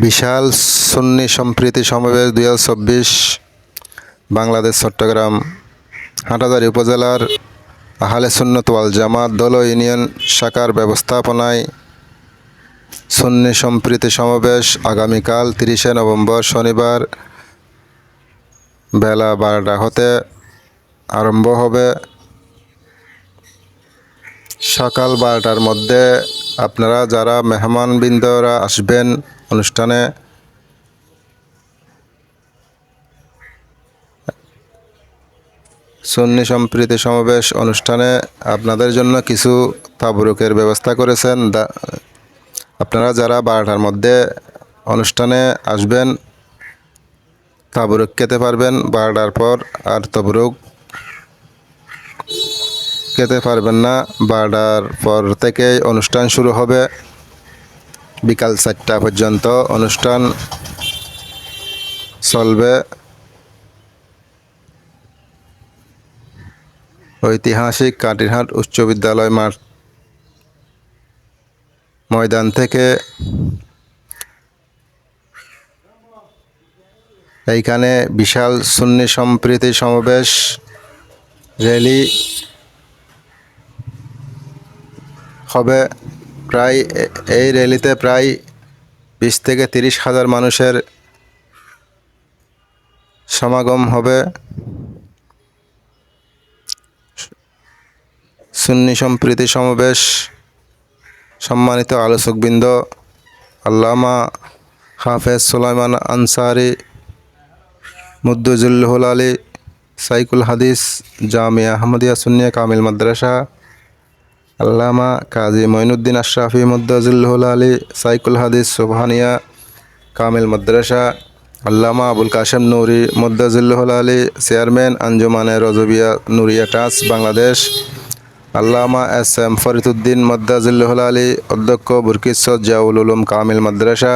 বিশাল সুন্নি সম্প্রীতি সমাবেশ 2024 বাংলাদেশ চট্টগ্রাম হাটহাজারী উপজেলার আহলে সুন্নাত ওয়াল জামাত দল ইউনিয়ন শাখার ব্যবস্থাপনায় সুন্নি সম্প্রীতি সমাবেশ আগামীকাল 30শে নভেম্বর শনিবার বেলা 12টা হতে আরম্ভ হবে। সকাল 12টার মধ্যে আপনারা যারা মেহমানবৃন্দরা আসবেন অনুষ্ঠানে সুন্নি সম্প্রীতি সমাবেশ অনুষ্ঠানে আপনাদের জন্য কিছু তাবরুকের ব্যবস্থা করেছেন। আপনারা যারা 12টার মধ্যে অনুষ্ঠানে আসবেন তাবরুক খেতে পারবেন। 12টার পর আর তাবরুক খেতে পারবেন না। 12টার পর থেকেই অনুষ্ঠান শুরু হবে। বিকাল 4টা পর্যন্ত অনুষ্ঠান চলবে। ঐতিহাসিক কাটিরহাট উচ্চ বিদ্যালয় মাঠ ময়দান থেকে এইখানে বিশাল সুন্নি সম্প্রীতি সমাবেশ র্যালি হবে। প্রায় এই র্যালিতে প্রায় 20 থেকে 30 হাজার মানুষের সমাগম হবে। সুন্নি সম্প্রীতি সমাবেশ সম্মানিত আলোচকবৃন্দ আল্লামা হাফেজ সুলাইমান আনসারী মুদ্দুজুল্লাহুল আলী সাইকুল হাদিস জামিয়া আহমদিয়া সুন্নিয়া কামিল মাদ্রাসা, আল্লামা কাজী মঈনুদ্দিন আশরাফি মুদ্দুজুল্লাহুল আলী সাইকুল হাদিস সুবহানিয়া কামিল মাদ্রাসা, আল্লামা আবুল কাশেম নুরি মুদ্দুজুল্লাহুল আলী chairman Anjumane Rajabia Nuria trust Bangladesh, Allama S M. Fariduddin মুদ্দুজুল্লাহুল আলী অধ্যক্ষ বুরকিশ্বর জিয়াউল উলুম কামিল মাদ্রাসা,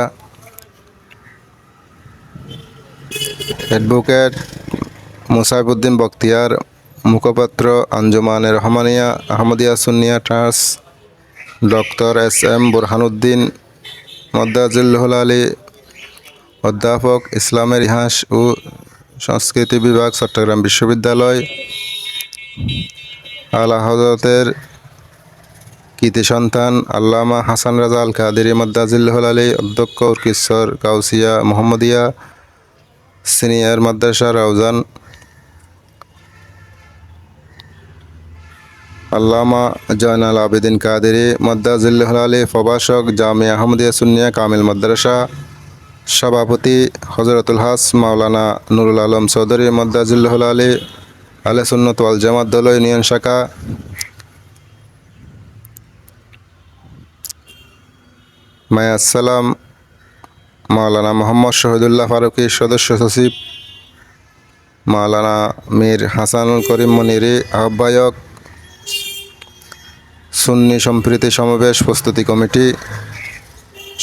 অ্যাডভোকেট মুসাইবউদ্দিন বখতিয়ার মুখপাত্র Anjumane Rahmania Ahmadia Sunnia trust, doctor S M. Burhanuddin মুদ্দুজুল্লাহুল আলী অধ্যাপক ইসলামের ইতিহাস ও সংস্কৃতি বিভাগ চট্টগ্রাম বিশ্ববিদ্যালয়, আলা হযরতের কৃতি সন্তান আল্লামা হাসান রাজা আল কাদেরী মুদ্দুজুল্লাহুল আলী অধ্যক্ষ উরকিশ্বর গাউসিয়া মোহাম্মদিয়া সিনিয়র মাদ্রাসা রাউজান, আল্লামা জয়নাল আবেদিন কাদেরী মুদ্দুজুল্লাহুল আলী প্রভাষক জামিয়া আহমদিয়া সুন্নিয়া কামিল মাদ্রাসা, সভাপতি হযরতুল হাস মাওলানা নুরুল আলম চৌধুরী মুদ্দুজুল্লাহুল আলী আহলে সুন্নাত ওয়াল জামাত দল ইউনিয়ন শাখা, মায়াসালাম মাওলানা মোহাম্মদ শহীদুল্লাহ ফারুকী সদস্য সচিব, মাওলানা মীর হাসানুল করিম মনিরি আহ্বায়ক, সুন্নি সম্প্রীতি সমাবেশ প্রস্তুতি কমিটি।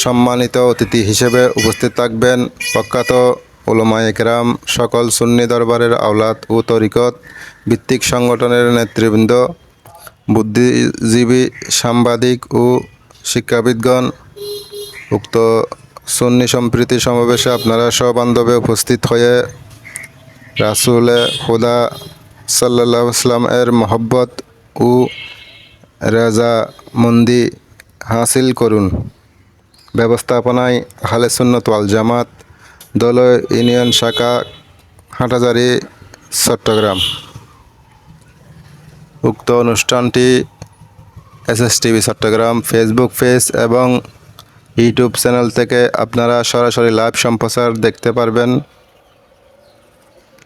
সম্মানিত অতিথি হিসেবে উপস্থিত থাকবেন প্রখ্যাত উলামায়ে কেরাম, সকল সুন্নি দরবারের আওলাদ ও তরিকত ভিত্তিক সংগঠনের নেতৃবৃন্দ, বুদ্ধিজীবী, সাংবাদিক ও শিক্ষাবিদগণ। উক্ত সুন্নি সম্প্রীতি সমাবেশে আপনারা সবান্ধবে উপস্থিত হয়ে রাসূলে খুদা সাল্লাল্লাহু আলাইহি ওয়াসাল্লাম এর মহব্বত ও রেজামন্দি হাসিল করুন। ব্যবস্থাপনায় আহলে সুন্নাত ওয়াল জামাত দল ইউনিয়ন শাখা হাটহাজারী চট্টগ্রাম। উক্ত অনুষ্ঠানটি এসএসটিভি চট্টগ্রাম ফেসবুক পেজ এবং ইউটিউব চ্যানেল থেকে আপনারা সরাসরি লাইভ সম্প্রচার দেখতে পারবেন।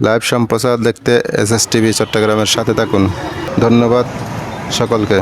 লাইভ সম্প্রচার দেখতে এসএসটিভি চট্টগ্রামের সাথে থাকুন। ধন্যবাদ সকলকে।